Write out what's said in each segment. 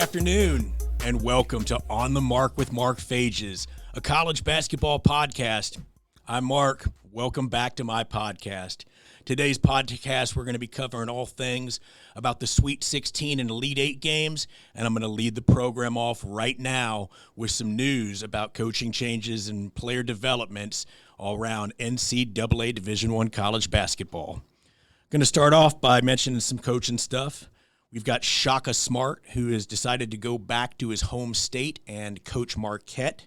afternoon, and welcome to On the Mark with Mark Fages, a college basketball podcast. I'm Mark. Welcome back to my podcast. Today's podcast, we're going to be covering all things about the Sweet 16 and Elite 8 games, and I'm going to lead the program off right now with some news about coaching changes and player developments all around NCAA Division I college basketball. Going to start off by mentioning some coaching stuff. We've got Shaka Smart, who has decided to go back to his home state and coach Marquette.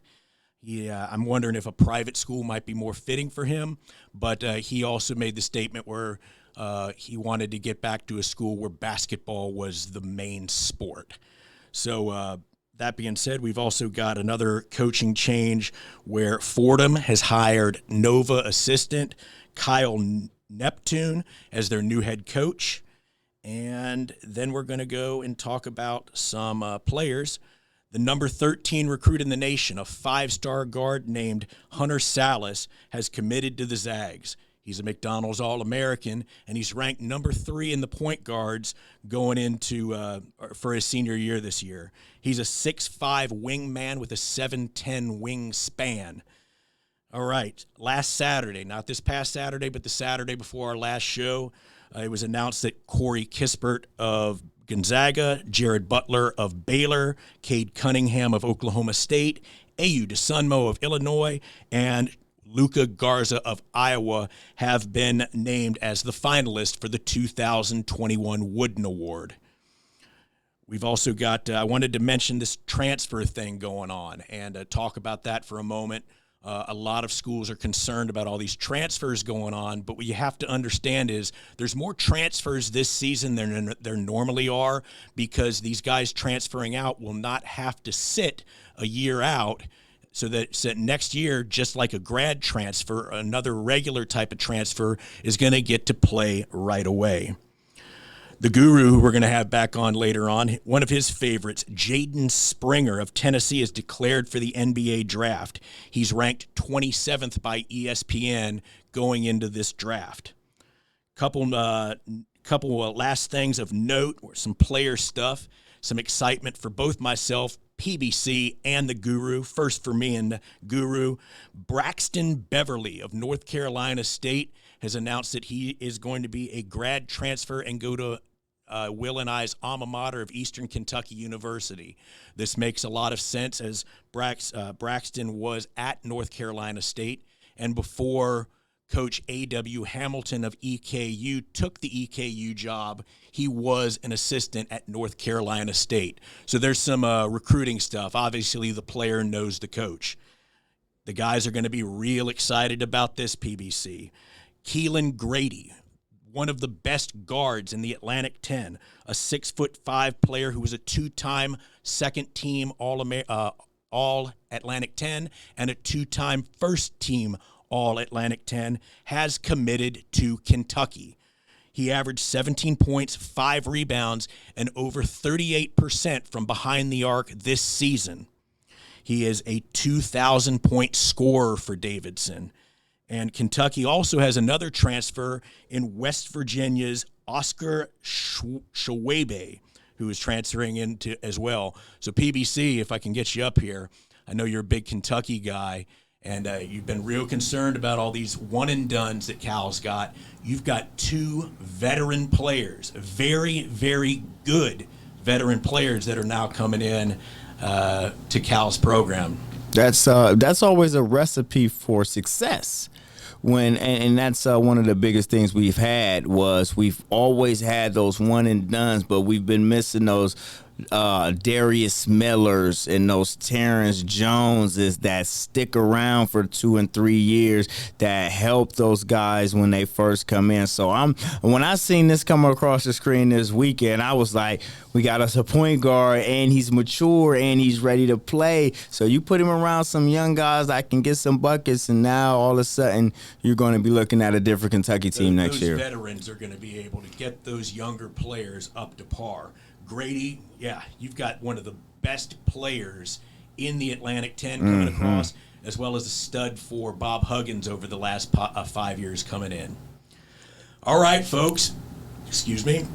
I'm wondering if a private school might be more fitting for him, but he also made the statement where he wanted to get back to a school where basketball was the main sport. So that being said, we've also got another coaching change where Fordham has hired Nova assistant Kyle Neptune as their new head coach. And then we're going to go and talk about some players. The number 13 recruit in the nation, a five-star guard named Hunter Salas, has committed to the Zags. He's a McDonald's All-American, and he's ranked number 3 in the point guards going into for his senior year this year. He's a 6'5 wingman with a 7'10 wingspan. All right, last Saturday, not this past Saturday, but the Saturday before our last show, it was announced that Corey Kispert of Gonzaga, Jared Butler of Baylor, Cade Cunningham of Oklahoma State, Ayu Dosunmu of Illinois, and Luka Garza of Iowa have been named as the finalists for the 2021 Wooden Award. We've also got, I wanted to mention this transfer thing going on and talk about that for a moment. A lot of schools are concerned about all these transfers going on, but what you have to understand is there's more transfers this season than there normally are because these guys transferring out will not have to sit a year out so that next year, just like a grad transfer, another regular type of transfer is going to get to play right away. The guru, who we're going to have back on later on, one of his favorites, Jaden Springer of Tennessee, is declared for the NBA draft. He's ranked 27th by ESPN going into this draft. Couple last things of note, or some player stuff, some excitement for both myself, PBC, and the guru. First for me and the guru, Braxton Beverly of North Carolina State has announced that he is going to be a grad transfer and go to Will and I's alma mater of Eastern Kentucky University. This makes a lot of sense as Braxton was at North Carolina State, and before Coach A.W. Hamilton of EKU took the EKU job, he was an assistant at North Carolina State. So there's some recruiting stuff. Obviously, the player knows the coach. The guys are going to be real excited about this, PBC. Keelan Grady, one of the best guards in the Atlantic 10, a 6'5" player who was a two-time second-team All-Atlantic 10 and a two-time first-team All-Atlantic 10, has committed to Kentucky. He averaged 17 points, 5 rebounds, and over 38% from behind the arc this season. He is a 2,000-point scorer for Davidson. And Kentucky also has another transfer in West Virginia's Oscar Schwebe, who is transferring into as well. So PBC, if I can get you up here, I know you're a big Kentucky guy, and you've been real concerned about all these one-and-dones that Cal's got. You've got 2 veteran players, very, very good veteran players that are now coming in to Cal's program. That's always a recipe for success. And that's one of the biggest things we've had was we've always had those one and dones, but we've been missing those Darius Millers and those Terrence Joneses that stick around for 2 and 3 years that help those guys when they first come in. So when I seen this come across the screen this weekend, I was like, we got us a point guard and he's mature and he's ready to play. So you put him around some young guys that can get some buckets, and now all of a sudden you're going to be looking at a different Kentucky team next year. Those veterans are going to be able to get those younger players up to par. Grady, yeah, you've got one of the best players in the Atlantic 10 coming across, as well as a stud for Bob Huggins over the last 5 years coming in. All right, folks, excuse me.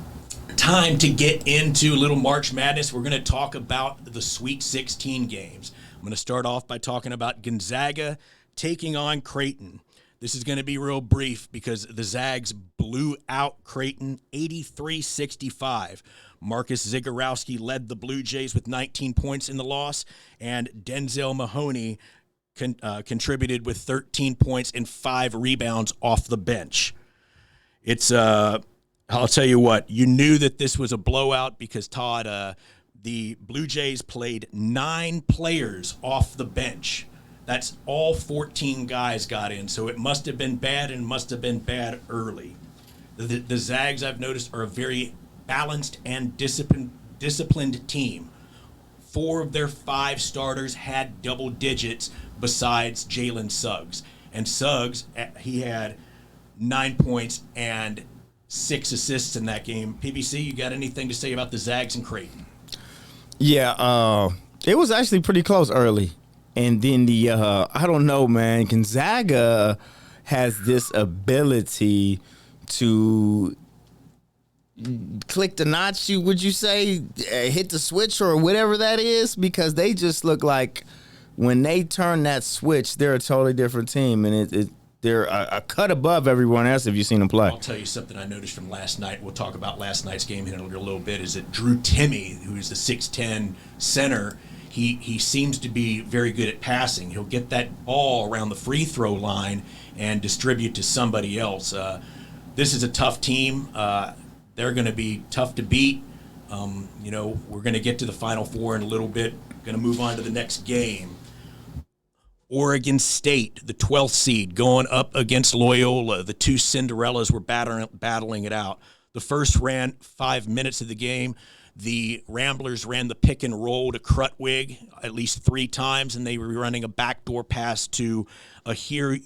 Time to get into a little March Madness. We're going to talk about the Sweet 16 games. I'm going to start off by talking about Gonzaga taking on Creighton. This is going to be real brief because the Zags blew out Creighton 83-65. Marcus Zagorowski led the Blue Jays with 19 points in the loss, and Denzel Mahoney contributed with 13 points and 5 rebounds off the bench. It's I'll tell you what, you knew that this was a blowout because, Todd, the Blue Jays played 9 players off the bench. That's all 14 guys got in, so it must have been bad and must have been bad early. The Zags, I've noticed, are a very balanced and disciplined team. 4 of their 5 starters had double digits besides Jalen Suggs. And Suggs, he had 9 points and 6 assists in that game. PBC, you got anything to say about the Zags and Creighton? Yeah, it was actually pretty close early. And then I don't know, man, Gonzaga has this ability to click the notch, would you say, hit the switch or whatever that is, because they just look like when they turn that switch, they're a totally different team, and they're a cut above everyone else if you've seen them play. I'll tell you something I noticed from last night. We'll talk about last night's game in a little bit, is that Drew Timme, who is the 6'10 center, he seems to be very good at passing. He'll get that ball around the free throw line and distribute to somebody else. This is a tough team. They're going to be tough to beat. We're going to get to the Final Four in a little bit. Going to move on to the next game. Oregon State, the 12th seed, going up against Loyola. The 2 Cinderellas were battling it out. The first ran 5 minutes of the game. The Ramblers ran the pick and roll to Krutwig at least 3 times, and they were running a backdoor pass to Ahir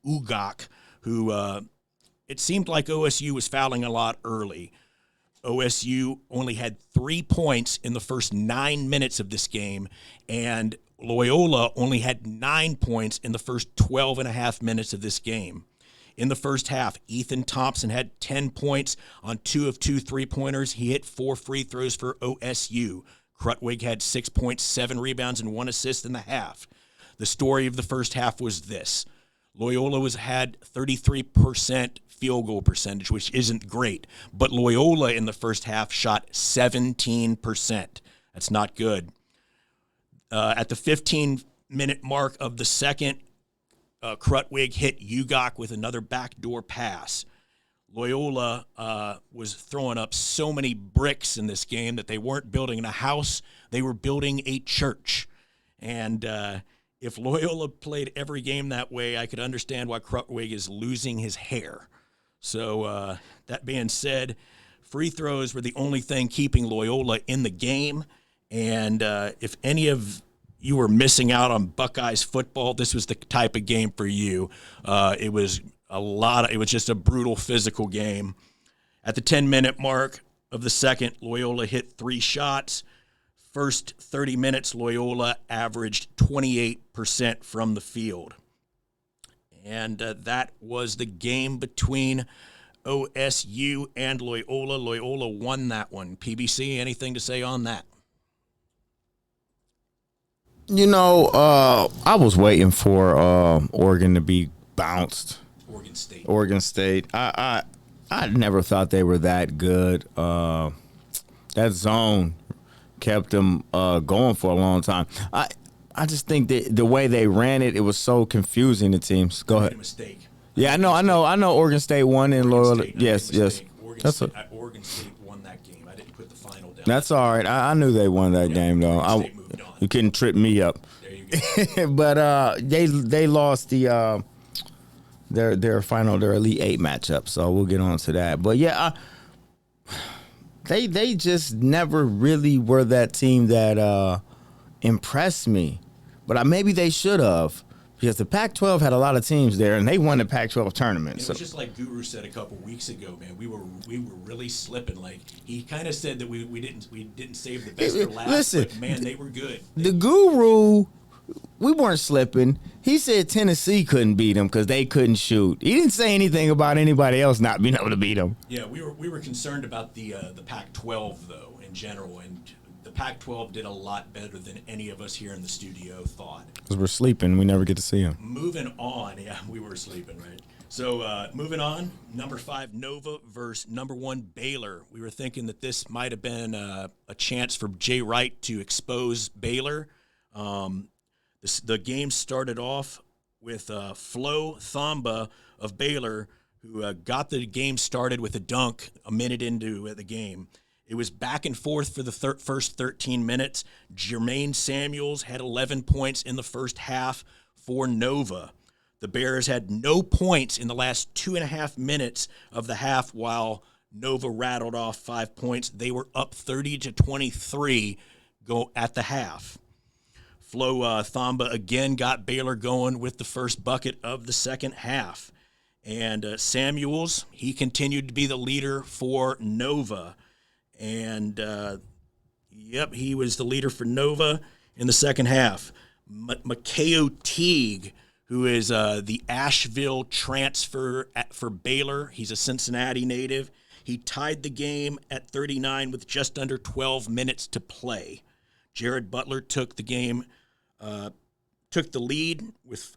Ugak, who it seemed like OSU was fouling a lot early. OSU only had 3 points in the first 9 minutes of this game, and Loyola only had 9 points in the first 12 and a half minutes of this game. In the first half, Ethan Thompson had 10 points on 2 of 2 3-pointers. He hit 4 free throws for OSU. Krutwig had 6 points, 7 rebounds, and 1 assist in the half. The story of the first half was this. Loyola had 33% field goal percentage, which isn't great. But Loyola in the first half shot 17%. That's not good. At the 15-minute mark of the second, Krutwig hit Ugak with another backdoor pass. Loyola was throwing up so many bricks in this game that they weren't building a house, they were building a church. And if Loyola played every game that way, I could understand why Krutwig is losing his hair. So that being said, free throws were the only thing keeping Loyola in the game. And if any of you were missing out on Buckeyes football, this was the type of game for you. It was just a brutal physical game. At the 10-minute mark of the second, Loyola hit 3 shots. First 30 minutes, Loyola averaged 28% from the field. And that was the game between OSU and Loyola. Loyola won that one. PBC, anything to say on that? I was waiting for Oregon to be bounced. Oregon State. I never thought they were that good. That zone kept them going for a long time. I just think that the way they ran it, it was so confusing to teams. Go ahead. Made a mistake. Yeah, I know. Oregon State won in Loyola. Yes. Oregon State won that game. I didn't put the final down. That's all right. I knew they won that game though. You couldn't trip me up. There you go. But they lost their Elite 8 matchup, so we'll get on to that. But yeah, they just never really were that team that impressed me. But maybe they should have, because the Pac-12 had a lot of teams there, and they won the Pac-12 tournament. It was just like Guru said a couple weeks ago, man. We were really slipping. Like he kind of said that we didn't save the best for last. Listen, but man, they were good. The Guru we weren't slipping. He said Tennessee couldn't beat them because they couldn't shoot. He didn't say anything about anybody else not being able to beat them. Yeah, we were concerned about the Pac-12 though in general, and the Pac-12 did a lot better than any of us here in the studio thought. Because we're sleeping, we never get to see them. Moving on, yeah, we were sleeping, right? So moving on, number 5 Nova versus number 1 Baylor. We were thinking that this might have been a chance for Jay Wright to expose Baylor. The game started off with Flo Thamba of Baylor, who got the game started with a dunk a minute into the game. It was back and forth for the first 13 minutes. Jermaine Samuels had 11 points in the first half for Nova. The Bears had no points in the last 2.5 minutes of the half while Nova rattled off 5 points. They were up 30-23 at the half. Flo Thamba again got Baylor going with the first bucket of the second half. And Samuels, he continued to be the leader for Nova. And, he was the leader for Nova in the second half. Makeo Teague, who is the Asheville transfer for Baylor. He's a Cincinnati native. He tied the game at 39 with just under 12 minutes to play. Jared Butler took the game, took the lead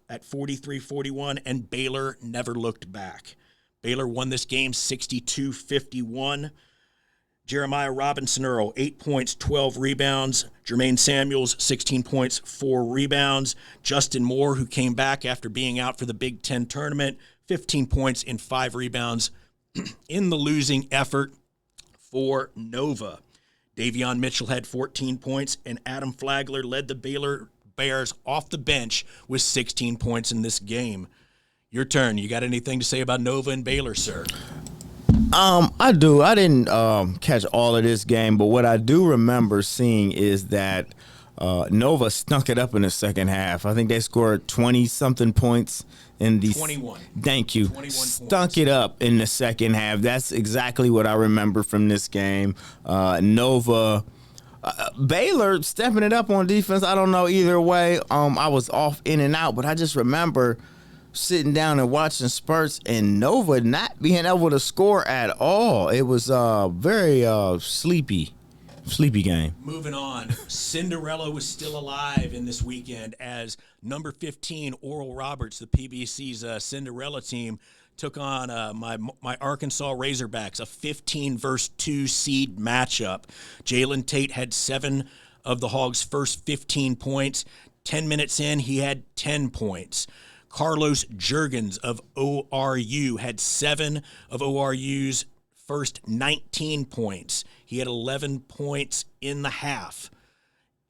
at 43-41, and Baylor never looked back. Baylor won this game 62-51. Jeremiah Robinson-Earl, 8 points, 12 rebounds. Jermaine Samuels, 16 points, 4 rebounds. Justin Moore, who came back after being out for the Big Ten tournament, 15 points and 5 rebounds in the losing effort for Nova. Davion Mitchell had 14 points, and Adam Flagler led the Baylor Bears off the bench with 16 points in this game. Your turn. You got anything to say about Nova and Baylor, sir? I do. I didn't catch all of this game, but what I do remember seeing is that Nova stunk it up in the second half. I think they scored 20-something points in the 21. Thank you. 21 Stunk points. it up in the second half. That's exactly what I remember from this game. Nova. Baylor stepping it up on defense. I don't know either way. I was off in and out, but I just remember sitting down and watching spurts and Nova not being able to score at all. It was very sleepy game. Moving on, Cinderella was still alive in this weekend as number 15 Oral Roberts, the PBC's Cinderella team, took on my Arkansas Razorbacks, a 15 versus 2 seed matchup. Jalen Tate had 7 of the Hogs' first 15 points. 10 minutes in, he had 10 points. Carlos Jurgens of ORU had 7 of ORU's first 19 points. He had 11 points in the half.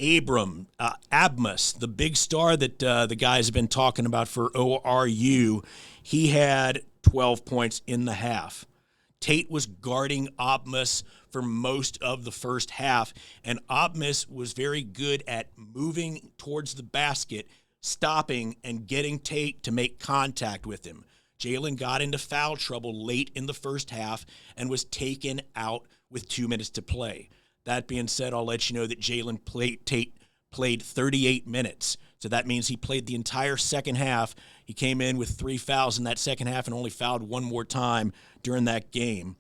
Abmas, the big star that the guys have been talking about for ORU, he had 12 points in the half. Tate was guarding Abmas for most of the first half, and Abmas was very good at moving towards the basket, stopping and getting Tate to make contact with him. Jalen got into foul trouble late in the first half and was taken out with 2 minutes to play. That being said, I'll let you know that Tate played 38 minutes. So that means he played the entire second half. He came in with 3 fouls in that second half and only fouled one more time during that game.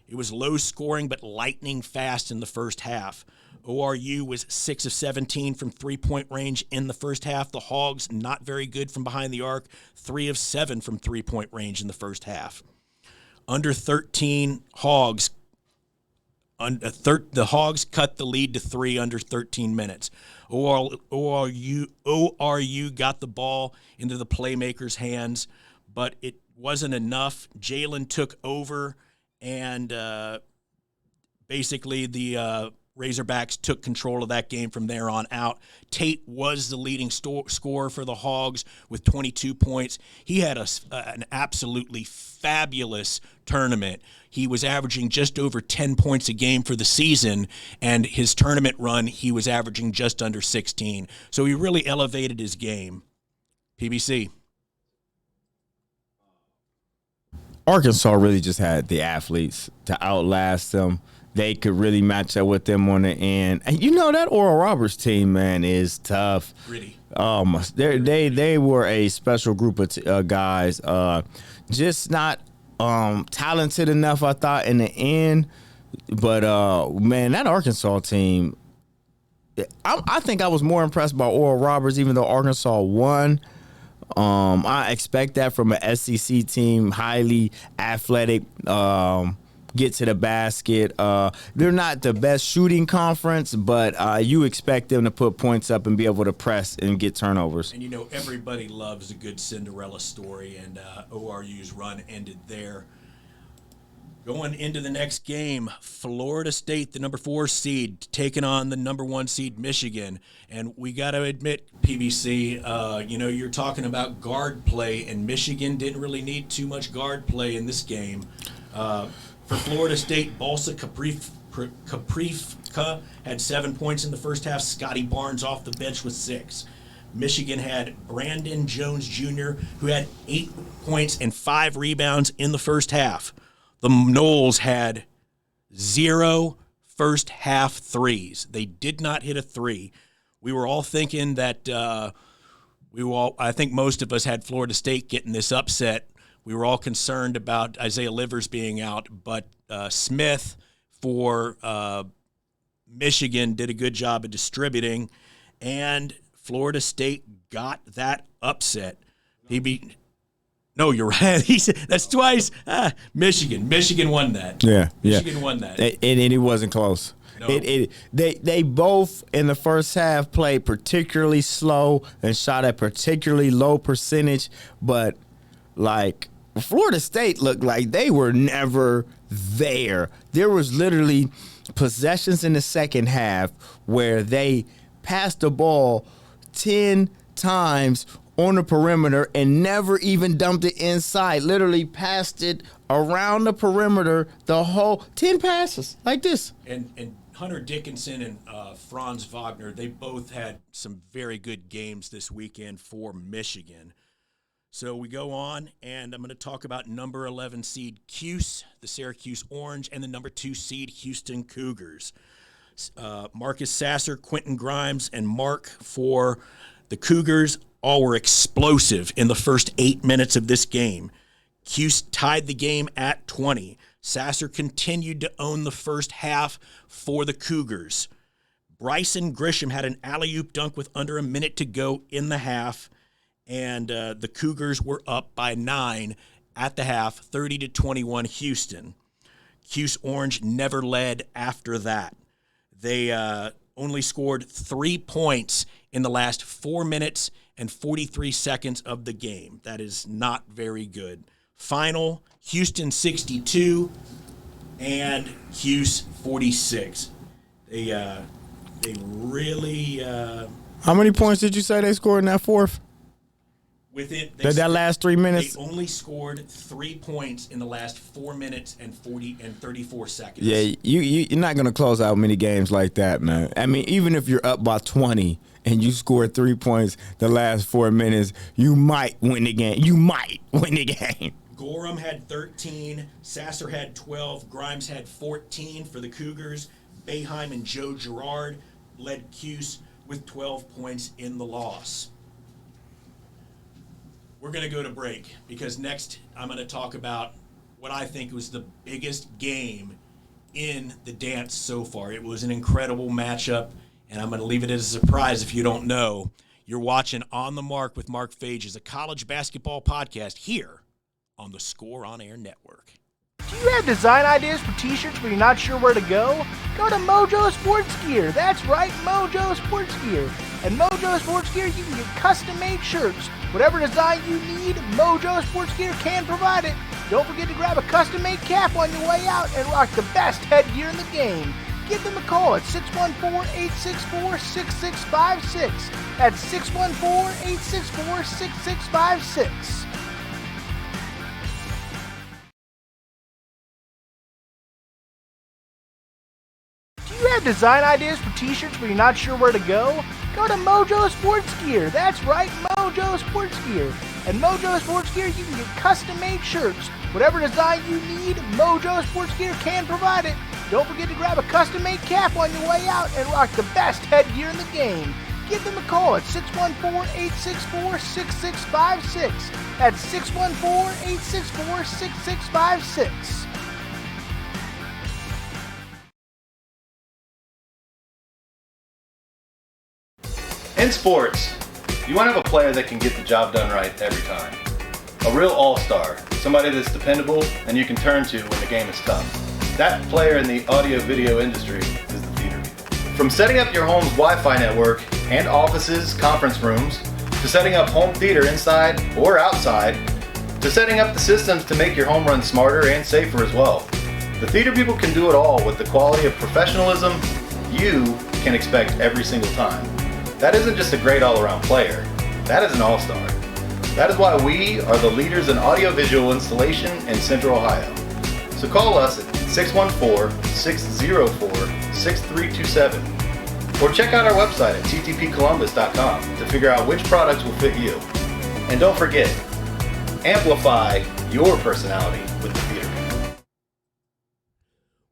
It was low scoring but lightning fast in the first half. ORU was 6 of 17 from three-point range in the first half. The Hogs, not very good from behind the arc, 3 of 7 from three-point range in the first half. Under 13 Hogs, the Hogs cut the lead to 3 under 13 minutes. ORU got the ball into the playmakers' hands, but it wasn't enough. Jalen took over, and basically the Razorbacks took control of that game from there on out. Tate was the leading scorer for the Hogs with 22 points. He had an absolutely fabulous tournament. He was averaging just over 10 points a game for the season, and his tournament run, he was averaging just under 16. So he really elevated his game. PBC. Arkansas really just had the athletes to outlast them. they could really match up with them on the end. And you know that Oral Roberts team, man, is tough. Gritty. They were a special group of guys. Just not talented enough, I thought, in the end. But man, that Arkansas team. I think I was more impressed by Oral Roberts, even though Arkansas won. I expect that from an SEC team, highly athletic, get to the basket. They're not the best shooting conference, but you expect them to put points up and be able to press and get turnovers. And, you know, everybody loves a good Cinderella story, and ORU's run ended there. Going into the next game, Florida State, the number 4 seed, taking on the number 1 seed, Michigan. And we got to admit, PBC, you know, you're talking about guard play, and Michigan didn't really need too much guard play in this game. For Florida State, Balsa Caprifka had 7 points in the first half. Scotty Barnes off the bench with 6. Michigan had Brandon Jones Jr., who had 8 points and 5 rebounds in the first half. The Noles had 0 first half threes. They did not hit a 3. We were all thinking that I think most of us had Florida State getting this upset. We were all concerned about Isaiah Livers being out, but Smith for Michigan did a good job of distributing, and Florida State got that upset. No, you're right. He said that's twice. Michigan won that. Yeah. Michigan won that. And it wasn't close. No. They both in the first half played particularly slow and shot at particularly low percentage, but like Florida State looked like they were never there. There was literally possessions in the second half where they passed the ball 10 times on the perimeter and never even dumped it inside. Literally passed it around the perimeter, the whole 10 passes like this. And Hunter Dickinson and Franz Wagner, they both had some very good games this weekend for Michigan. So we go on, and I'm going to talk about number 11 seed Cuse, the Syracuse Orange, and the number 2 seed Houston Cougars. Marcus Sasser, Quentin Grimes, and Mark for the Cougars all were explosive in the first 8 minutes of this game. Cuse tied the game at 20. Sasser continued to own the first half for the Cougars. Bryson Grisham had an alley-oop dunk with under a minute to go in the half, and the Cougars were up by 9 at the half, 30-21 Houston. Cuse Orange never led after that. They only scored 3 points in the last 4 minutes and 43 seconds of the game. That is not very good. Final, Houston 62 and Cuse 46. They really... How many points did you say they scored in that fourth? That last 3 minutes? They only scored 3 points in the last 4 minutes and 34 seconds. Yeah, you're not going to close out many games like that, man. I mean, even if you're up by 20 and you scored 3 points the last 4 minutes, you might win the game. Gorham had 13, Sasser had 12, Grimes had 14 for the Cougars. Boeheim and Joe Girard led Cuse with 12 points in the loss. We're going to go to break because next I'm going to talk about what I think was the biggest game in the dance so far. It was an incredible matchup, and I'm going to leave it as a surprise if you don't know. You're watching On the Mark with Mark Fages, a college basketball podcast here on the Score On Air Network. Do you have design ideas for t-shirts but you're not sure where to go? Go to Mojo Sports Gear. That's right, Mojo Sports Gear. At Mojo Sports Gear, you can get custom-made shirts. Whatever design you need, Mojo Sports Gear can provide it. Don't forget to grab a custom-made cap on your way out and rock the best headgear in the game. Give them a call at 614-864-6656. That's 614-864-6656. Do you have design ideas for t-shirts but you're not sure where to go? Go to Mojo Sports Gear. That's right, Mojo Sports Gear. At Mojo Sports Gear, you can get custom-made shirts. Whatever design you need, Mojo Sports Gear can provide it. Don't forget to grab a custom-made cap on your way out and rock the best headgear in the game. Give them a call at 614-864-6656. That's 614-864-6656. In sports, you want to have a player that can get the job done right every time. A real all-star, somebody that's dependable and you can turn to when the game is tough. That player in the audio-video industry is the theater people. From setting up your home's Wi-Fi network and offices, conference rooms, to setting up home theater inside or outside, to setting up the systems to make your home run smarter and safer as well. The theater people can do it all with the quality of professionalism you can expect every single time. That isn't just a great all-around player, that is an all-star. That is why we are the leaders in audiovisual installation in Central Ohio. So call us at 614-604-6327 or check out our website at ttpcolumbus.com to figure out which products will fit you. And don't forget, amplify your personality with the theater people.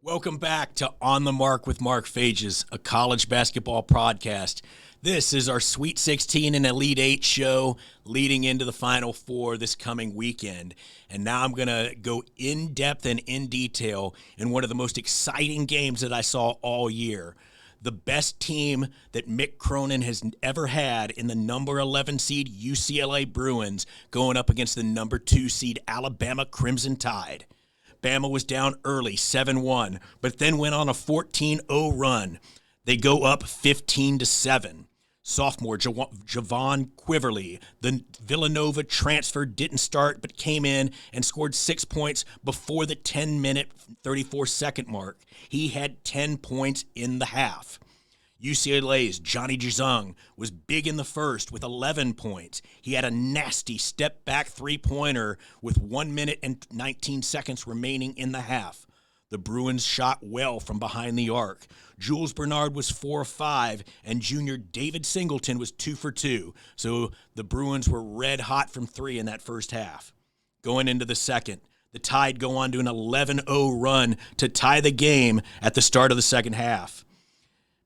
Welcome back to On the Mark with Mark Fages, a college basketball podcast. This is our Sweet 16 and Elite 8 show leading into the Final Four this coming weekend. And now I'm going to go in depth and in detail in one of the most exciting games that I saw all year. The best team that Mick Cronin has ever had in the number 11 seed UCLA Bruins going up against the number 2 seed Alabama Crimson Tide. Bama was down early, 7-1, but then went on a 14-0 run. They go up 15-7. Sophomore Javon Quiverly, the Villanova transfer, didn't start but came in and scored 6 points before the 10-minute, 34-second mark. He had 10 points in the half. UCLA's Johnny Juzang was big in the first with 11 points. He had a nasty step-back three-pointer with 1 minute and 19 seconds remaining in the half. The Bruins shot well from behind the arc. Jules Bernard was 4 of 5, and junior David Singleton was 2 for 2. So the Bruins were red hot from 3 in that first half. Going into the second, the Tide go on to an 11-0 run to tie the game at the start of the second half.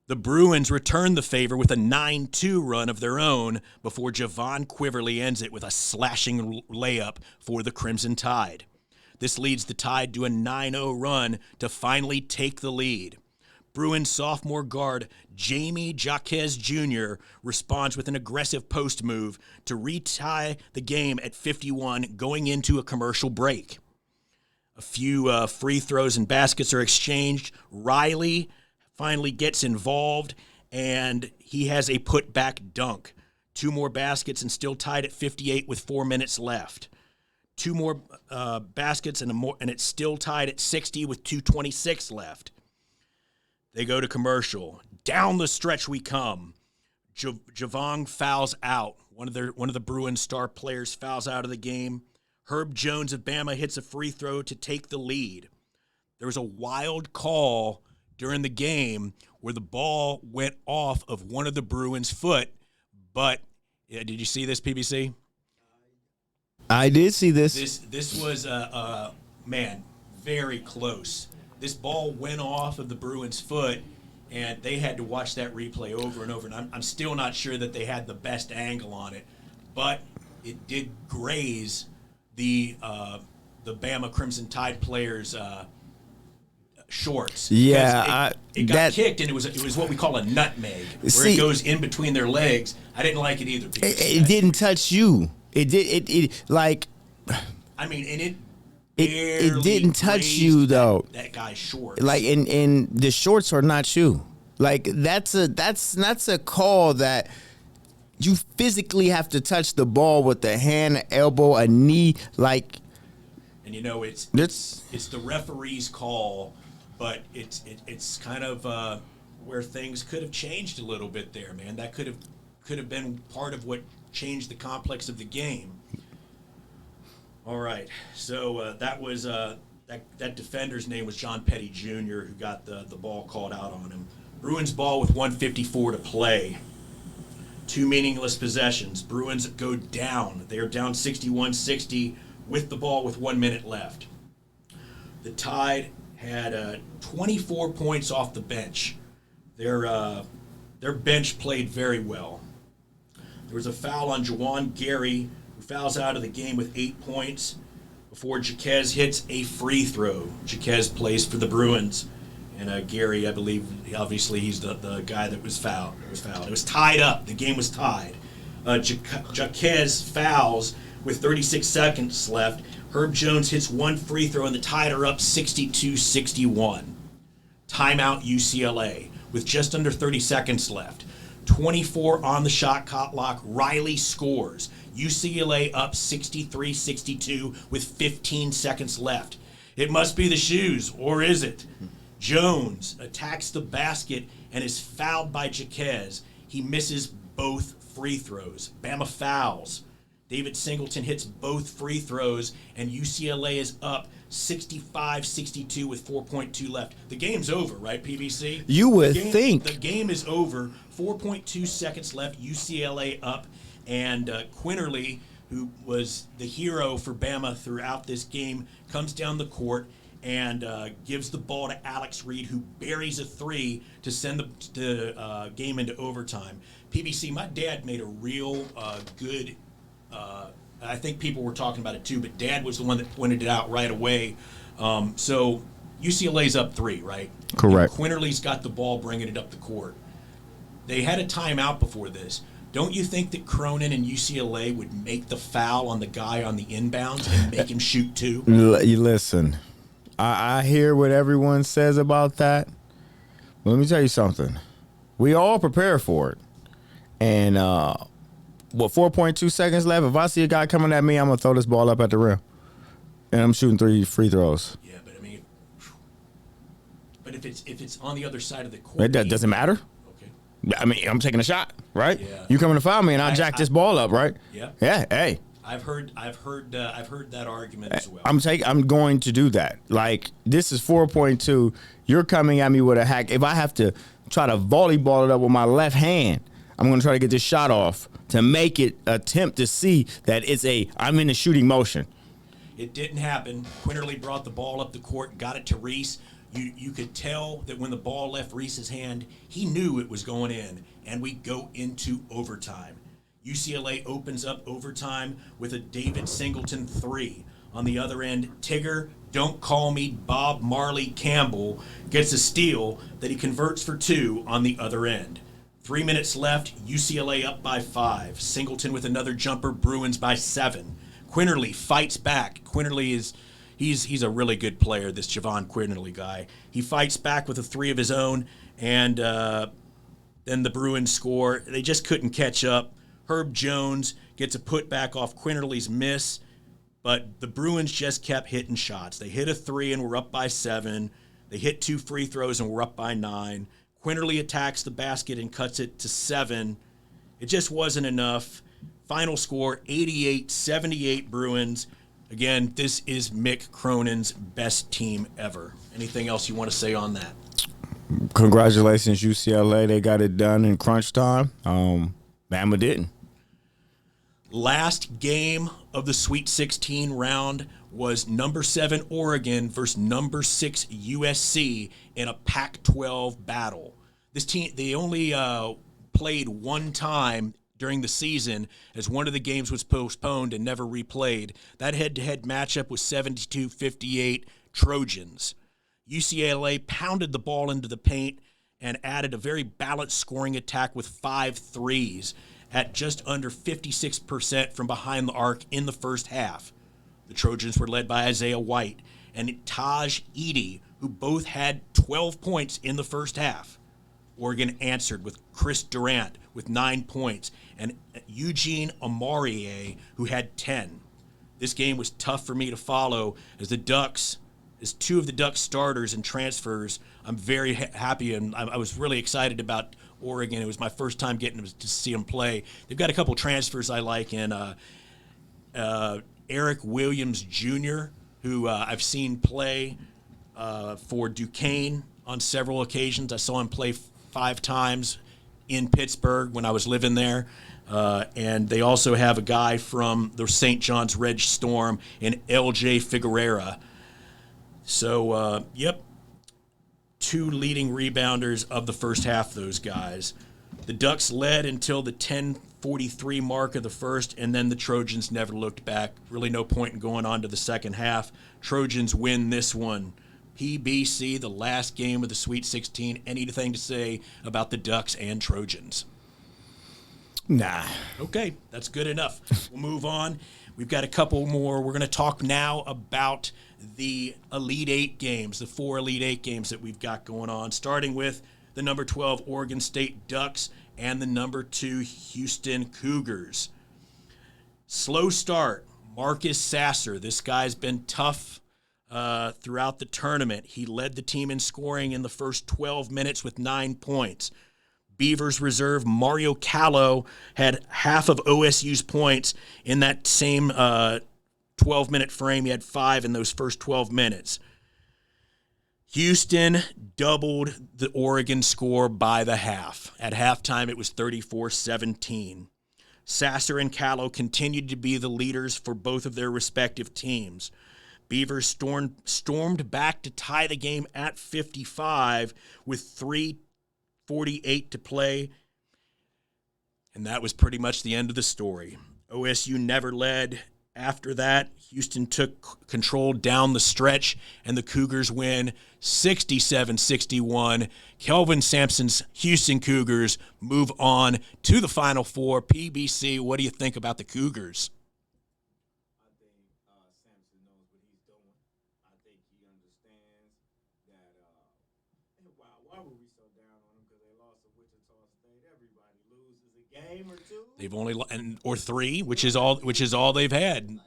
The Bruins return the favor with a 9-2 run of their own before Javon Quiverly ends it with a slashing layup for the Crimson Tide. This leads the Tide to a 9-0 run to finally take the lead. Bruins sophomore guard Jamie Jaquez Jr. responds with an aggressive post move to retie the game at 51 going into a commercial break. A few free throws and baskets are exchanged. Riley finally gets involved, and he has a putback dunk. 2 more baskets and still tied at 58 with 4 minutes left. 2 more baskets and it's still tied at 60 with 2:26 left. They go to commercial. Down the stretch we come. Javon fouls out. One of the Bruins star players fouls out of the game. Herb Jones of Bama hits a free throw to take the lead. There was a wild call during the game where the ball went off of one of the Bruins' foot, but did you see this, PBC? I did see this. This was very close. This ball went off of the Bruins' foot, and they had to watch that replay over and over. And I'm still not sure that they had the best angle on it, but it did graze the Bama Crimson Tide players' shorts. Yeah, it got kicked, and it was what we call a nutmeg, where it goes in between their legs. I didn't like it either. It didn't touch you. It didn't touch you though. That guy's shorts. And the shorts are not you. That's a call that you physically have to touch the ball with a hand, an elbow, a knee, And it's the referee's call, but it's kind of where things could have changed a little bit there, man. That could have been part of what changed the complex of the game. All right, so that was that defender's name was John Petty Jr., who got the ball called out on him. Bruins ball with 1:54 to play. 2 meaningless possessions. Bruins go down. They are down 61-60 with the ball with 1 minute left. The Tide had 24 points off the bench. Their bench played very well. There was a foul on Juwan Gary, who fouls out of the game with 8 points before Jaquez hits a free throw. Jaquez plays for the Bruins. And Gary, I believe, obviously he's the guy that was fouled. It was tied up. The game was tied. Jaquez fouls with 36 seconds left. Herb Jones hits one free throw, and the Tide are up 62-61. Timeout UCLA with just under 30 seconds left. 24 on the shot clock. Riley scores. UCLA up 63-62 with 15 seconds left. It must be the shoes, or is it? Jones attacks the basket and is fouled by Jaquez. He misses both free throws. Bama fouls. David Singleton hits both free throws, and UCLA is up 65-62 with 4.2 left. The game's over, right, PBC? You would think. The game is over. 4.2 seconds left. UCLA up, and Quinterly, who was the hero for Bama throughout this game, comes down the court and gives the ball to Alex Reed, who buries a three to send the game into overtime. PBC, my dad made a real good, I think people were talking about it too, but Dad was the one that pointed it out right away. So UCLA's up 3, right? Correct. And Quinterly's got the ball bringing it up the court. They had a timeout before this. Don't you think that Cronin and UCLA would make the foul on the guy on the inbounds and make him shoot too? You listen. I hear what everyone says about that. But let me tell you something. We all prepare for it. And 4.2 seconds left? If I see a guy coming at me, I'm going to throw this ball up at the rim. And I'm shooting 3 free throws. Yeah, but I mean, if it's on the other side of the court. It doesn't matter. Okay. I mean, I'm taking a shot, right? Yeah. You coming to foul me and I jack this ball up, right? Yeah. Yeah, hey. I've heard that argument as well. I'm going to do that. Like, this is 4.2. You're coming at me with a hack. If I have to try to volleyball it up with my left hand, I'm going to try to get this shot off to make it attempt to see that I'm in a shooting motion. It didn't happen. Quinterly brought the ball up the court, got it to Reese. You could tell that when the ball left Reese's hand, he knew it was going in, and we go into overtime. UCLA opens up overtime with a David Singleton 3. On the other end, Tigger, don't call me Bob Marley Campbell, gets a steal that he converts for 2 on the other end. 3 minutes left, UCLA up by 5. Singleton with another jumper, Bruins by 7. Quinterly fights back. Quinterly he's a really good player, this Javon Quinterly guy. He fights back with a 3 of his own, and then the Bruins score. They just couldn't catch up. Herb Jones gets a putback off Quinterly's miss, but the Bruins just kept hitting shots. They hit a 3 and were up by 7. They hit 2 free throws and were up by 9. Quinterly attacks the basket and cuts it to 7. It just wasn't enough. Final score, 88-78 Bruins. Again, this is Mick Cronin's best team ever. Anything else you want to say on that? Congratulations, UCLA. They got it done in crunch time. Bama didn't. Last game of the Sweet 16 round was number 7 Oregon versus number 6 USC in a Pac-12 battle. This team, they only played one time during the season as one of the games was postponed and never replayed. That head-to-head matchup was 72-58 Trojans. UCLA pounded the ball into the paint and added a very balanced scoring attack with 5 threes at just under 56% from behind the arc in the first half. The Trojans were led by Isaiah White and Taj Edey, who both had 12 points in the first half. Oregon answered with Chris Durant with 9 points and Eugene Omorie, who had 10. This game was tough for me to follow as 2 of the Ducks starters and transfers. I'm very happy, and I was really excited about Oregon. It was my first time getting to see them play. They've got a couple transfers I like in Eric Williams Jr., who I've seen play for Duquesne on several occasions. I saw him play 5 times in Pittsburgh when I was living there. And they also have a guy from the St. John's Reg Storm in LJ Figueroa. So, two leading rebounders of the first half, those guys. The Ducks led until the 10:43 mark of the first, and then the Trojans never looked back. Really no point in going on to the second half. Trojans win this one. PBC, the last game of the Sweet 16. Anything to say about the Ducks and Trojans? Nah. Okay, that's good enough. We'll move on. We've got a couple more. We're going to talk now about the Elite Eight games, the 4 Elite Eight games that we've got going on, starting with the number 12 Oregon State Ducks and the number 2 Houston Cougars. Slow start. Marcus Sasser. This guy's been tough throughout the tournament. He led the team in scoring in the first 12 minutes with 9 points. Beavers reserve Mario Callow had half of OSU's points in that same 12-minute frame. He had 5 in those first 12 minutes. Houston doubled the Oregon score by the half. At halftime, it was 34-17. Sasser and Callow continued to be the leaders for both of their respective teams. Beavers stormed back to tie the game at 55 with 3:48 to play, and that was pretty much the end of the story. OSU never led. After that, Houston took control down the stretch, and the Cougars win 67-61. Kelvin Sampson's Houston Cougars move on to the Final Four. PBC, what do you think about the Cougars? I think Sampson knows what he's doing. I think he understands that, why were we so down on him? Because they lost to Wichita State. Everybody loses a game or two. They've only or 3, which is all they've had. Like,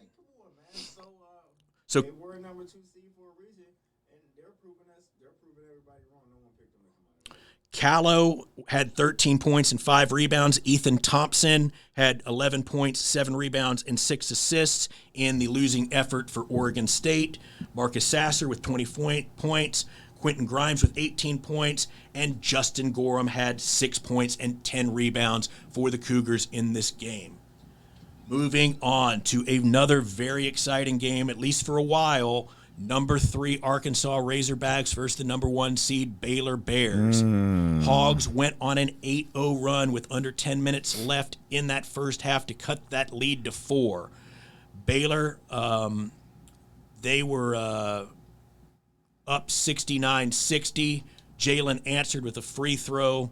come on, man. So they were number 2 seed for a reason, and they're proving everybody wrong. No one picked them to come out. Callow had 13 points and 5 rebounds. Ethan Thompson had 11 points, 7 rebounds, and 6 assists in the losing effort for Oregon State. Marcus Sasser with 20 points. Quentin Grimes with 18 points, and Justin Gorham had 6 points and 10 rebounds for the Cougars in this game. Moving on to another very exciting game, at least for a while, number 3 Arkansas Razorbacks versus the number 1 seed Baylor Bears. Hogs went on an 8-0 run with under 10 minutes left in that first half to cut that lead to 4. Baylor, they were up 69-60. Jalen answered with a free throw.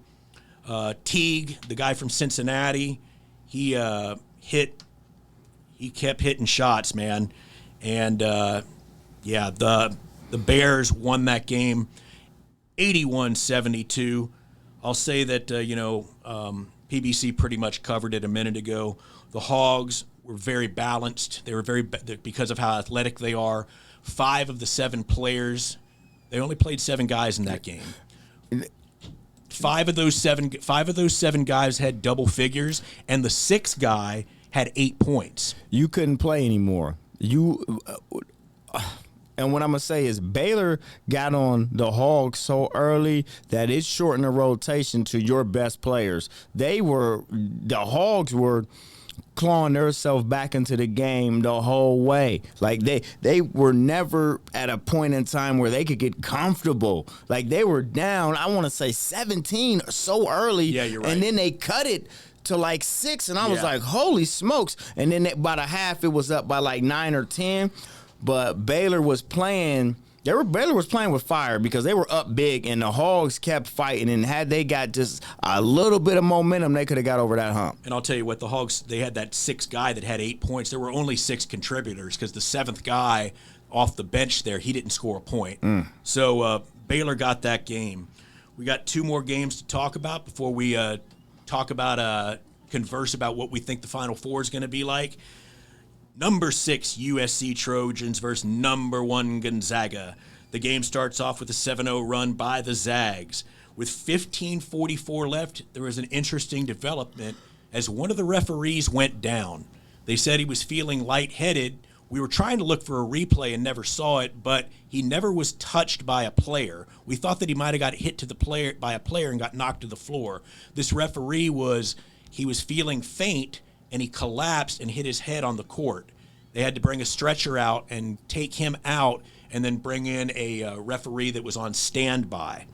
Teague, the guy from Cincinnati, he kept hitting shots, man. And, the Bears won that game 81-72. I'll say that, PBC pretty much covered it a minute ago. The Hogs were very balanced. They were because of how athletic they are. 5 of the 7 players, they only played 7 guys in that game. 5 of those 7 guys had double figures, and the 6th guy had 8 points. You couldn't play anymore. And what I'm going to say is Baylor got on the Hogs so early that it shortened the rotation to your best players. The Hogs were clawing themselves back into the game the whole way. Like they were never at a point in time where they could get comfortable. Like they were down, I want to say 17 so early. Yeah, you're right. And then they cut it to like 6, and I was like, holy smokes. And then by the half, it was up by like 9 or 10. But Baylor was playing with fire because they were up big, and the Hogs kept fighting. And had they got just a little bit of momentum, they could have got over that hump. And I'll tell you what, the Hogs, they had that 6th guy that had 8 points. There were only 6 contributors because the 7th guy off the bench there, he didn't score a point. So Baylor got that game. We got 2 more games to talk about before we converse about what we think the Final Four is going to be like. Number 6 USC Trojans versus number 1 Gonzaga. The game starts off with a 7-0 run by the Zags. With 15:44 left, there was an interesting development as one of the referees went down. They said he was feeling lightheaded. We were trying to look for a replay and never saw it, but he never was touched by a player. We thought that he might have got hit by a player and got knocked to the floor. This referee was feeling faint, and he collapsed and hit his head on the court. They had to bring a stretcher out and take him out and then bring in a referee that was on standby.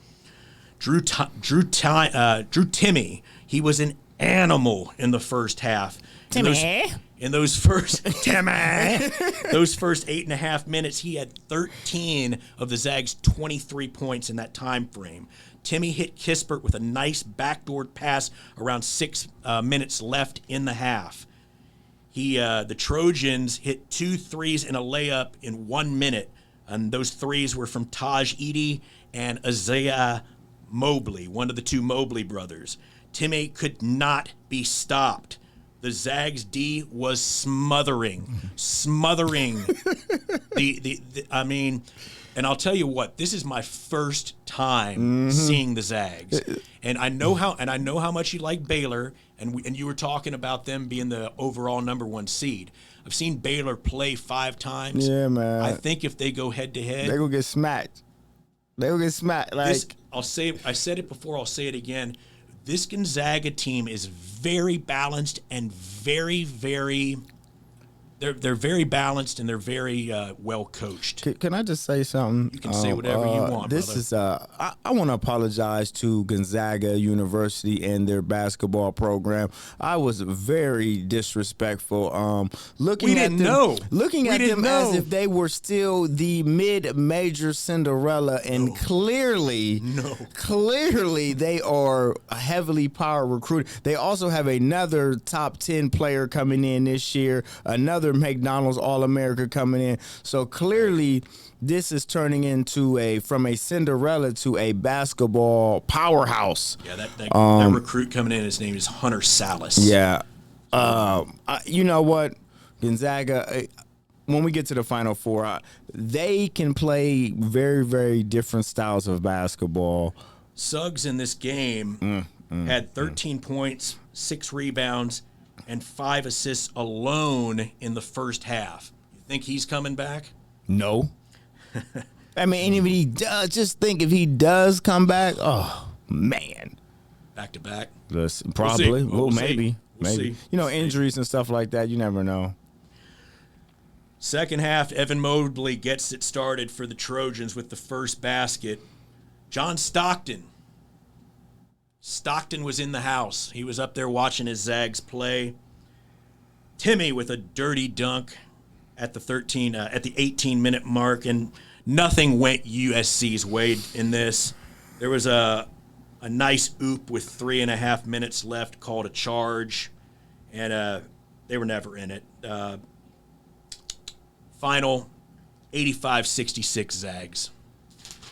Drew Timme, he was an animal in the first half. In those first 8.5 minutes, he had 13 of the Zags' 23 points in that time frame. Timme hit Kispert with a nice backdoor pass around 6 minutes left in the half. The Trojans hit 2 threes and a layup in 1 minute, and those threes were from Taj Edey and Isaiah Mobley, one of the 2 Mobley brothers. Timme could not be stopped. The Zags D was smothering. And I'll tell you what, this is my first time seeing the Zags, and I know how much you like Baylor, and you were talking about them being the overall #1 seed. I've seen Baylor play 5 times. Yeah, man. I think if they go head to head, they're gonna get smacked. I said it before. I'll say it again. This Gonzaga team is very balanced and very, very. They're very balanced and they're very well coached. Can I just say something? You can say whatever you want. This brother. is I want to apologize to Gonzaga University and their basketball program. I was very disrespectful. Looking at them as if they were still the mid-major Cinderella, and clearly they are heavily power recruited. They also have another top 10 player coming in this year. Another McDonald's All-America coming in. So clearly this is turning into from a Cinderella to a basketball powerhouse. Yeah, that recruit coming in, his name is Hunter Salas. Yeah. You know what? Gonzaga, when we get to the Final Four, they can play very, very different styles of basketball. Suggs in this game had 13 points, 6 rebounds, and 5 assists alone in the first half. You think he's coming back? No. I mean, and if he does, just think if he does come back, oh, man. Back to back? Probably. We'll see. Maybe. We'll see. You know, injuries and stuff like that, you never know. Second half, Evan Mobley gets it started for the Trojans with the first basket. John Stockton was in the house. He was up there watching his Zags play. Timme with a dirty dunk at the 18-minute mark, and nothing went USC's way in this. There was a nice oop with 3.5 minutes left called a charge, and they were never in it. Final 85-66 Zags.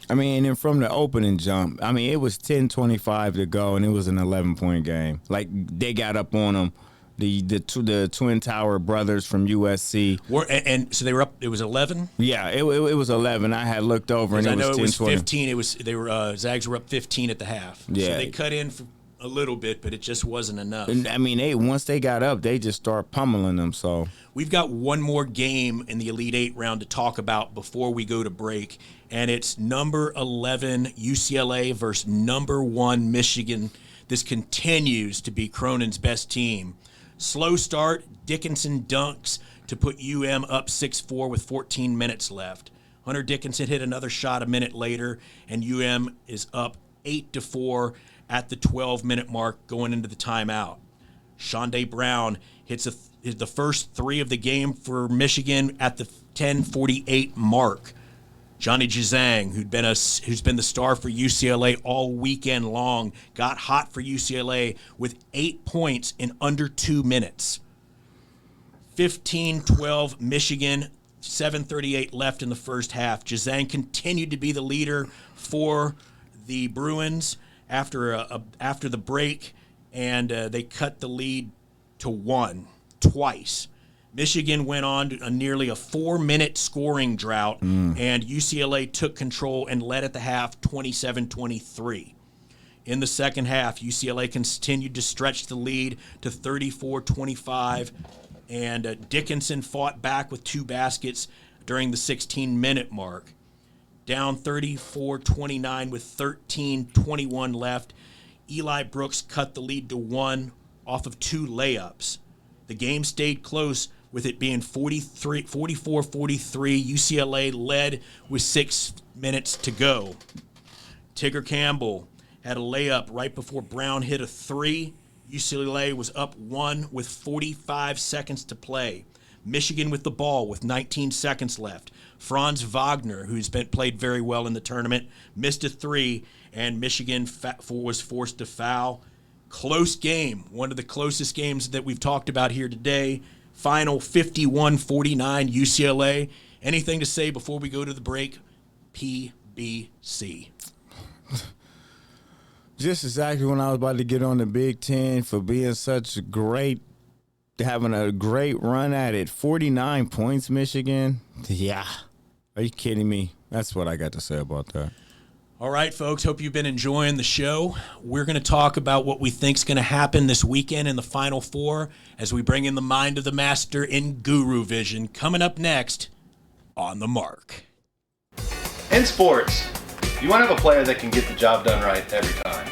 I mean, and from the opening jump, I mean, it was 10:25 to go, and it was an 11-point game. Like, they got up on them, the Twin Tower brothers from USC. And so they were up. It was 11. Yeah, it was 11. I had looked over, and I know it was 15. Zags were up 15 at the half. Yeah, so they cut in for a little bit, but it just wasn't enough. And, I mean, once they got up, they just start pummeling them. So we've got one more game in the Elite Eight round to talk about before we go to break. And it's number 11 UCLA versus number 1 Michigan. This continues to be Cronin's best team. Slow start, Dickinson dunks to put up 6-4 with 14 minutes left. Hunter Dickinson hit another shot a minute later, and is up 8-4 at the 12-minute mark going into the timeout. Shondae Brown hits the first 3 of the game for Michigan at the 10:48 mark. Johnny Juzang, who's been the star for UCLA all weekend long, got hot for UCLA with 8 points in under 2 minutes. 15-12 Michigan, 7:38 left in the first half. Juzang continued to be the leader for the Bruins after the break, and they cut the lead to 1 twice. Michigan went on to nearly a 4-minute scoring drought, and UCLA took control and led at the half 27-23. In the second half, UCLA continued to stretch the lead to 34-25, and Dickinson fought back with 2 baskets during the 16-minute mark. Down 34-29 with 13:21 left, Eli Brooks cut the lead to 1 off of 2 layups. The game stayed close with it being 44-43. UCLA led with 6 minutes to go. Tigger Campbell had a layup right before Brown hit a three. UCLA was up 1 with 45 seconds to play. Michigan with the ball with 19 seconds left. Franz Wagner, who's played very well in the tournament, missed a three, and Michigan was forced to foul. Close game, one of the closest games that we've talked about here today. Final 51-49 UCLA. Anything to say before we go to the break? PBC. Just exactly when I was about to get on the Big Ten for being having a great run at it. 49 points, Michigan. Yeah. Are you kidding me? That's what I got to say about that. All right, folks, hope you've been enjoying the show. We're going to talk about what we think is going to happen this weekend in the Final Four as we bring in the mind of the master in Guru Vision. Coming up next on The Mark. In sports, you want to have a player that can get the job done right every time.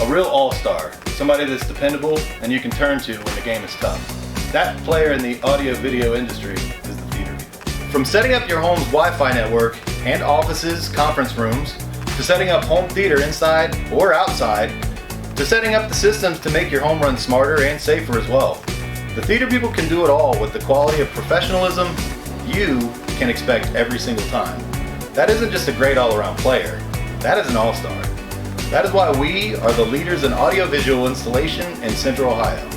A real all-star, somebody that's dependable and you can turn to when the game is tough. That player in the audio-video industry is the theater people. From setting up your home's Wi-Fi network and offices, conference rooms, to setting up home theater inside or outside, to setting up the systems to make your home run smarter and safer as well. The theater people can do it all with the quality of professionalism you can expect every single time. That isn't just a great all-around player, that is an all-star. That is why we are the leaders in audiovisual installation in Central Ohio.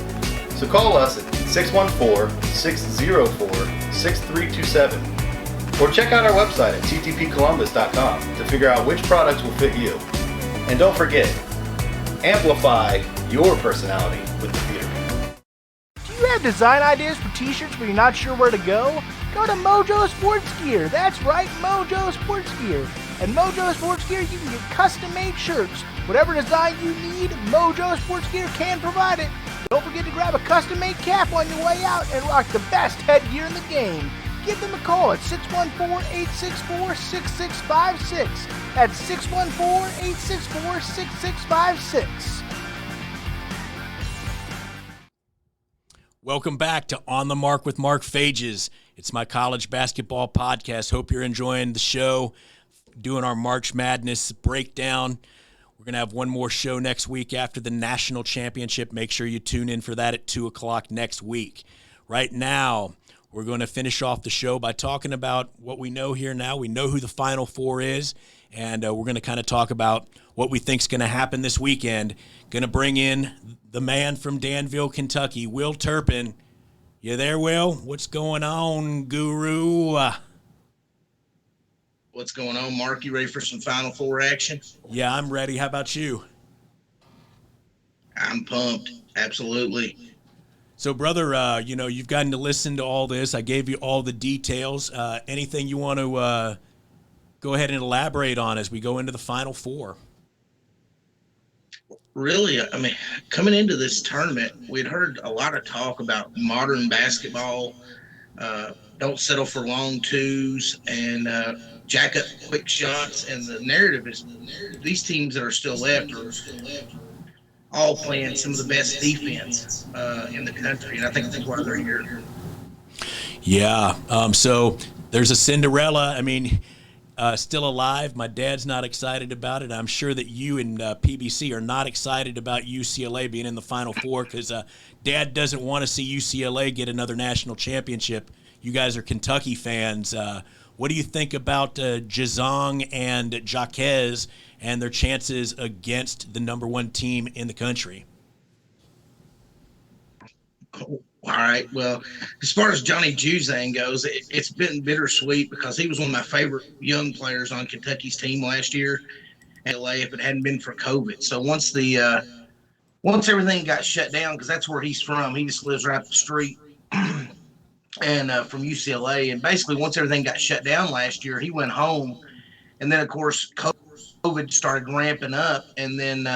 So call us at 614-604-6327. Or check out our website at ttpcolumbus.com to figure out which products will fit you. And don't forget, amplify your personality with the theater. Do you have design ideas for t-shirts but you're not sure where to go? Go to Mojo Sports Gear. That's right, Mojo Sports Gear. At Mojo Sports Gear, you can get custom-made shirts. Whatever design you need, Mojo Sports Gear can provide it. Don't forget to grab a custom-made cap on your way out and rock the best headgear in the game. Give them a call at 614-864-6656. That's 614-864-6656. Welcome back to On the Mark with Mark Fages. It's my college basketball podcast. Hope you're enjoying the show, doing our March Madness breakdown. We're going to have one more show next week after the national championship. Make sure you tune in for that at 2 o'clock next week. Right now, we're going to finish off the show by talking about what we know here now. We know who the Final Four is, and we're going to kind of talk about what we think is going to happen this weekend. Going to bring in the man from Danville, Kentucky, Will Turpin. You there, Will? What's going on, Guru? What's going on, Mark? You ready for some Final Four action? Yeah, I'm ready. How about you? I'm pumped. Absolutely. So, brother, you've gotten to listen to all this. I gave you all the details. Anything you want to go ahead and elaborate on as we go into the Final Four? Really, I mean, coming into this tournament, we'd heard a lot of talk about modern basketball, don't settle for long twos, and jack up quick shots. And the narrative is these teams that are still left are all playing some of the best defense in the country, and I think that's why they're here. Yeah. So there's a Cinderella. I mean, still alive. My dad's not excited about it. I'm sure that you and PBC are not excited about UCLA being in the Final Four because Dad doesn't want to see UCLA get another national championship. You guys are Kentucky fans. What do you think about Jazong and Jaquez and their chances against the number one team in the country? All right. Well, as far as Johnny Juzang goes, it's been bittersweet because he was one of my favorite young players on Kentucky's team last year in LA if it hadn't been for COVID. So once everything got shut down, because that's where he's from, he just lives right up the street and from UCLA. And basically once everything got shut down last year, he went home. And then, of course, COVID started ramping up. And then,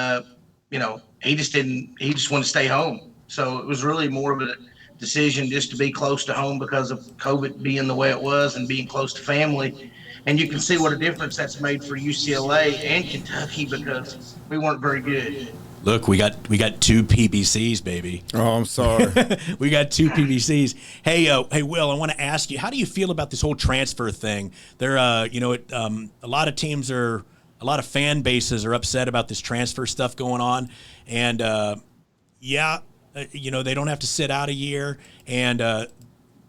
he just wanted to stay home. So it was really more of a decision just to be close to home because of COVID being the way it was and being close to family. And you can see what a difference that's made for UCLA and Kentucky because we weren't very good. Look, we got 2 PBCs, baby. Oh, I'm sorry. We got 2 PBCs. Hey, Will, I want to ask you, how do you feel about this whole transfer thing? There, a lot of teams a lot of fan bases are upset about this transfer stuff going on, and they don't have to sit out a year, and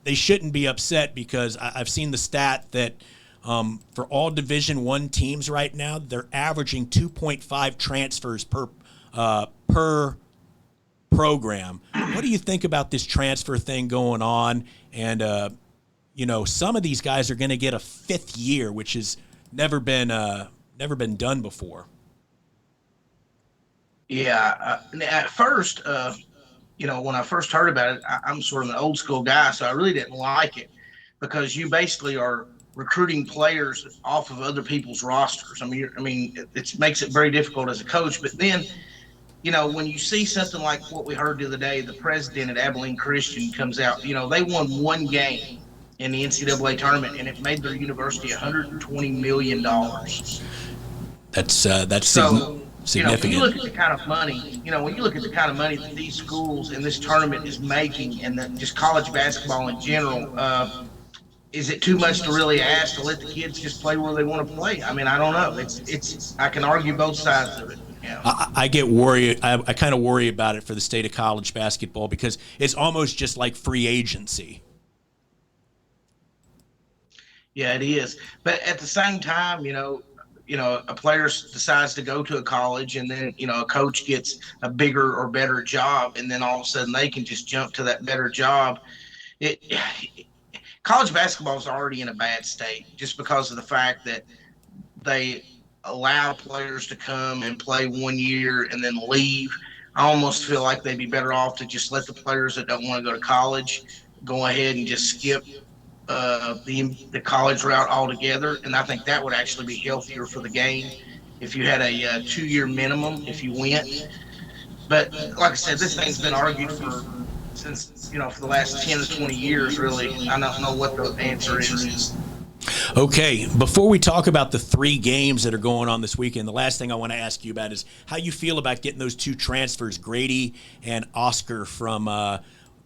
they shouldn't be upset because I've seen the stat that for all Division I teams right now, they're averaging 2.5 transfers per program. What do you think about this transfer thing going on? And some of these guys are going to get a 5th year, which has never been done before. Yeah, at first, when I first heard about it, I'm sort of an old school guy, so I really didn't like it because you basically are recruiting players off of other people's rosters. It makes it very difficult as a coach. But then, when you see something like what we heard the other day, the president at Abilene Christian comes out, they won 1 game in the NCAA tournament, and it made their university $120 million. That's so, significant. When you look at the kind of money, that these schools in this tournament is making, and that just college basketball in general, is it too much to really ask to let the kids just play where they want to play? I don't know. It's I can argue both sides of it. Yeah. I get worried. I kind of worry about it for the state of college basketball because it's almost just like free agency. Yeah, it is. But at the same time, a player decides to go to a college, and then a coach gets a bigger or better job, and then all of a sudden they can just jump to that better job. College basketball is already in a bad state just because of the fact that they allow players to come and play 1 year and then leave. I almost feel like they'd be better off to just let the players that don't want to go to college go ahead and just skip the college route altogether. And I think that would actually be healthier for the game if you had a 2-year minimum if you went. But like I said, this thing's been argued for the last 10 to 20 years, really. I don't know what the answer is. Okay, before we talk about the 3 games that are going on this weekend, the last thing I want to ask you about is how you feel about getting those 2 transfers, Grady and Oscar from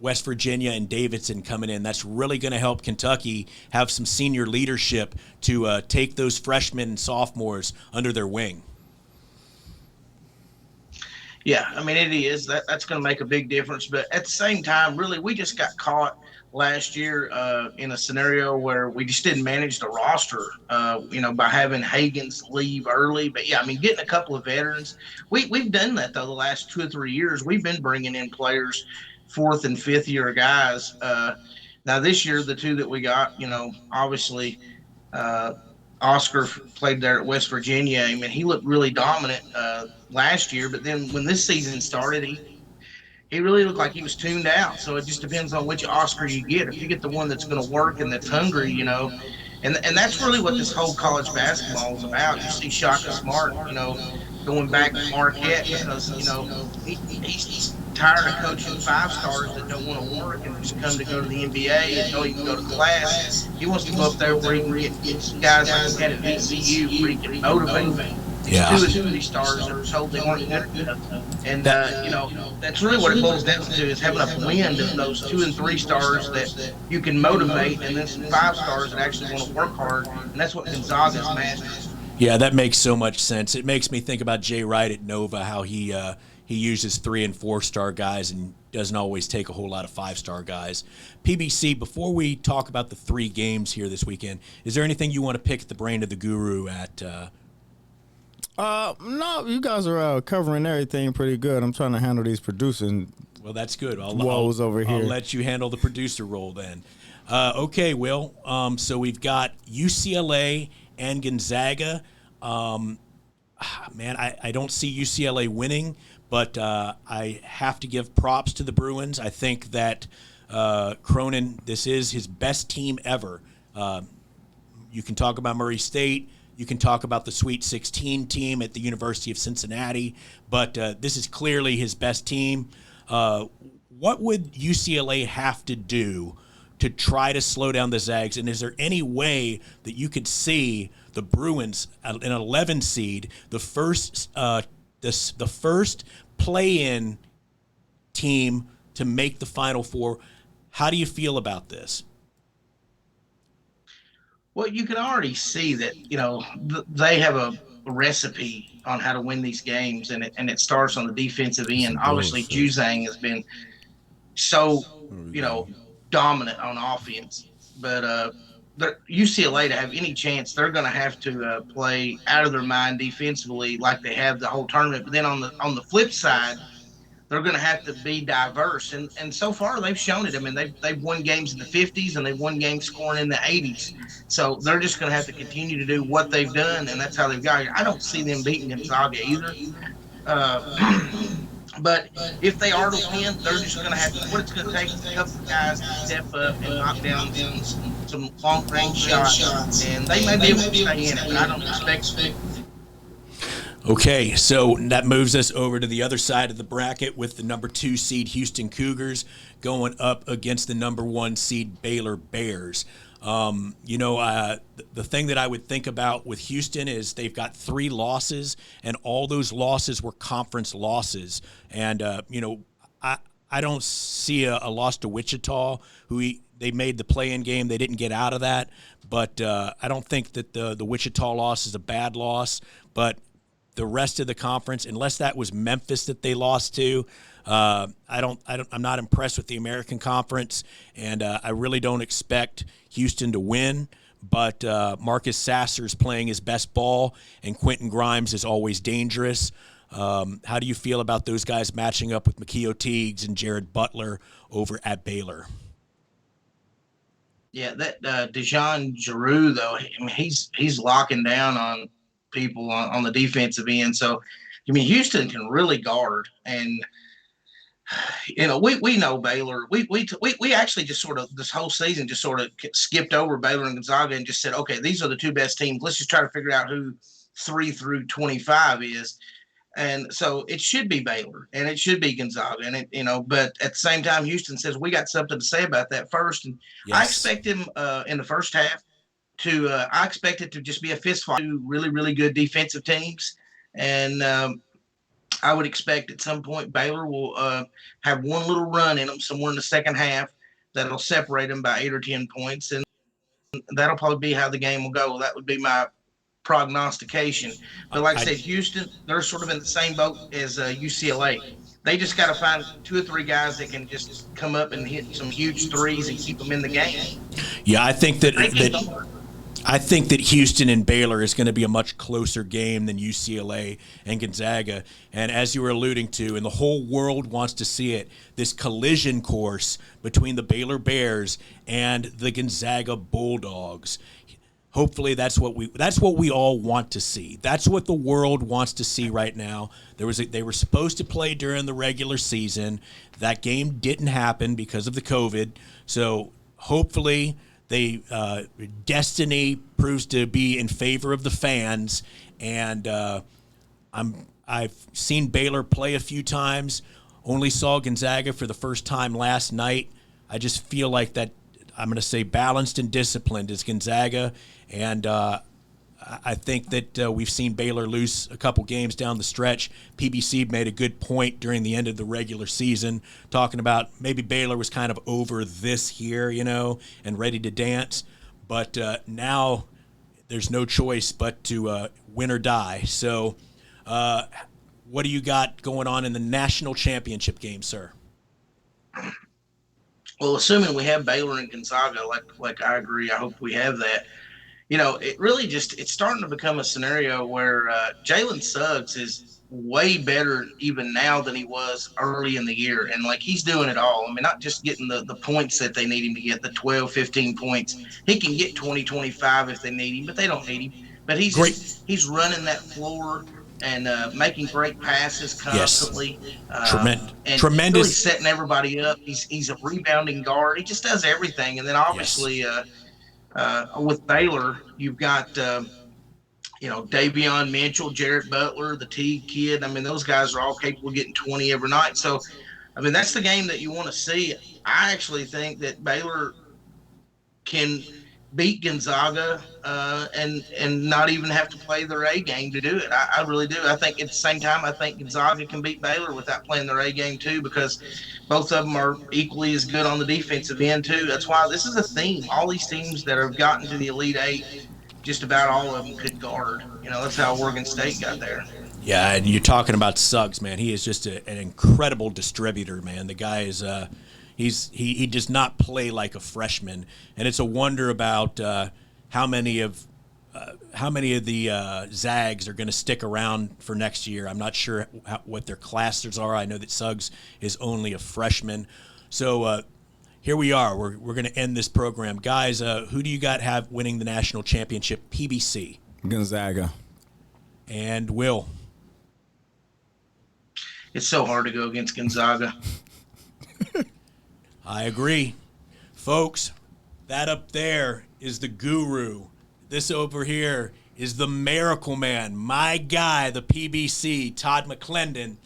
West Virginia and Davidson coming in. That's really going to help Kentucky have some senior leadership to take those freshmen and sophomores under their wing. Yeah, it is. That's going to make a big difference. But at the same time, really, we just got caught last year in a scenario where we just didn't manage the roster, by having Hagens leave early. But, yeah, getting a couple of veterans. We've done that, though, the last 2 or 3 years. We've been bringing in players, 4th and 5th year guys. Now, this year, the 2 that we got, obviously Oscar played there at West Virginia. He looked really dominant last year, but then when this season started, he really looked like he was tuned out. So it just depends on which Oscar you get. If you get the one that's going to work and that's hungry, and that's really what this whole college basketball is about. You see Shaka Smart, going back to Marquette because, he's tired of coaching 5-stars that don't want to work and just come to go to the NBA and don't even go to class. He wants to go up there where he can get guys like he had at VCU where he can motivate. Yeah. 2 of these stars that were told they weren't good enough. And, that's really what it boils down to is having a blend of those 2 and 3 stars that you can motivate and then some 5 stars that actually want to work hard. And that's what Gonzaga's masters. Yeah, that makes so much sense. It makes me think about Jay Wright at Nova, how he uses 3 and 4-star guys and doesn't always take a whole lot of 5-star guys. PBC, before we talk about the 3 games here this weekend, is there anything you want to pick the brain of the guru at? No, you guys are covering everything pretty good. I'm trying to handle these producing. Well, that's good. I'll let you handle the producer role then. Okay, Will. So we've got UCLA and Gonzaga. Man, I don't see UCLA winning, but I have to give props to the Bruins. I think that Cronin, this is his best team ever. You can talk about Murray State. You can talk about the Sweet 16 team at the University of Cincinnati, but this is clearly his best team. What would UCLA have to do to try to slow down the Zags? And is there any way that you could see the Bruins, an 11 seed, the first the first play-in team to make the Final Four. How do you feel about this? Well, you can already see that, they have a recipe on how to win these games, and it starts on the defensive end. Obviously, Juzang has been so, dominant on offense, but UCLA, to have any chance, they're going to have to play out of their mind defensively like they have the whole tournament. But then on the flip side, they're going to have to be diverse, and so far they've shown it. I mean, they've won games in the 50s and they've won games scoring in the 80s. So they're just going to have to continue to do what they've done, and that's how they've got here. I don't see them beating Gonzaga either. But if they are to win, they're just going to have to. What it's going to take is a couple of guys to step up and knock down some long-range shots, and they may be able to stay in it, but I don't expect it. Okay, so that moves us over to the other side of the bracket with the number 2 seed Houston Cougars going up against the number 1 seed Baylor Bears. The thing that I would think about with Houston is they've got 3 losses, and all those losses were conference losses. And, I don't see a loss to Wichita, they made the play-in game. They didn't get out of that. But I don't think that the Wichita loss is a bad loss. But the rest of the conference, unless that was Memphis that they lost to, I'm not impressed with the American Conference, and I really don't expect Houston to win. But Marcus Sasser is playing his best ball, and Quentin Grimes is always dangerous. How do you feel about those guys matching up with Makeo Teagues and Jared Butler over at Baylor? Yeah, that Dejon Giroux, though, I mean, he's locking down on people on the defensive end. So, I mean, Houston can really guard, and we know Baylor. We actually just sort of this whole season just sort of skipped over Baylor and Gonzaga and just said, okay, these are the 2 best teams. Let's just try to figure out who 3 through 25 is. And so it should be Baylor and it should be Gonzaga, and but at the same time, Houston says we got something to say about that first. And yes. I expect him in the first half I expect it to just be a fist fight. 2 really, really good defensive teams, and I would expect at some point Baylor will have one little run in them somewhere in the second half that'll separate them by 8 or 10 points, and that'll probably be how the game will go. That would be my prognostication. But like I said, Houston, they're sort of in the same boat as UCLA. They just got to find 2 or 3 guys that can just come up and hit some huge threes and keep them in the game. Yeah, I think that Houston and Baylor is going to be a much closer game than UCLA and Gonzaga. And as you were alluding to, and the whole world wants to see it, this collision course between the Baylor Bears and the Gonzaga Bulldogs. Hopefully that's what we all want to see. That's what the world wants to see right now. They were supposed to play during the regular season. That game didn't happen because of the COVID. So hopefully destiny proves to be in favor of the fans. And I've seen Baylor play a few times. Only saw Gonzaga for the first time last night. I just feel like that. I'm going to say balanced and disciplined is Gonzaga, and I think that we've seen Baylor lose a couple games down the stretch. PBC made a good point during the end of the regular season, talking about maybe Baylor was kind of over this year, and ready to dance. But now there's no choice but to win or die. So what do you got going on in the national championship game, sir? Well, assuming we have Baylor and Gonzaga, like I agree, I hope we have that. It really it's starting to become a scenario where Jalen Suggs is way better even now than he was early in the year. And, he's doing it all. I mean, not just getting the points that they need him to get, the 12, 15 points. He can get 20, 25 if they need him, but they don't need him. But he's running that floor and making great passes constantly. Yes. And tremendous. Really setting everybody up. He's a rebounding guard. He just does everything. And then obviously with Baylor, you've got Davion Mitchell, Jarrett Butler, the Teague kid. I mean, those guys are all capable of getting 20 every night. So, I mean, that's the game that you want to see. I actually think that Baylor can beat Gonzaga and not even have to play their A game to do it. I really do. I think at the same time, I think Gonzaga can beat Baylor without playing their A game too, because both of them are equally as good on the defensive end too. That's why this is a theme. All these teams that have gotten to the Elite Eight, just about all of them could guard. That's how Oregon State got there. Yeah, and you're talking about Suggs, man. He is just an incredible distributor, man. The guy is he does not play like a freshman, and it's a wonder about how many of the Zags are going to stick around for next year. I'm not sure what their classes are. I know that Suggs is only a freshman, so here we are. We're going to end this program, guys. Who do you got have winning the national championship PBC? Gonzaga. And Will. It's so hard to go against Gonzaga. I agree. Folks, that up there is the guru. This over here is the miracle man, my guy, the PBC, Todd McClendon.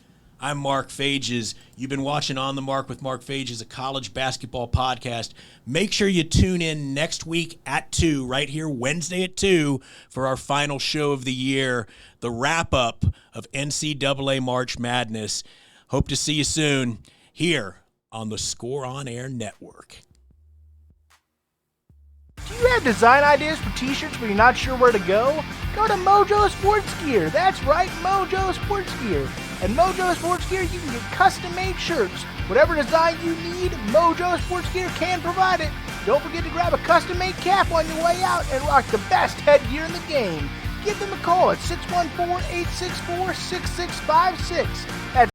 I'm Mark Fages. You've been watching On the Mark with Mark Fages, a college basketball podcast. Make sure you tune in next week at 2, right here, Wednesday at 2, for our final show of the year, the wrap-up of NCAA March Madness. Hope to see you soon here on the Score On Air Network. Do you have design ideas for t-shirts but you're not sure where to go? Go to Mojo Sports Gear. That's right, Mojo Sports Gear. At Mojo Sports Gear, you can get custom-made shirts. Whatever design you need, Mojo Sports Gear can provide it. Don't forget to grab a custom-made cap on your way out and rock the best headgear in the game. Give them a call at 614-864-6656. That's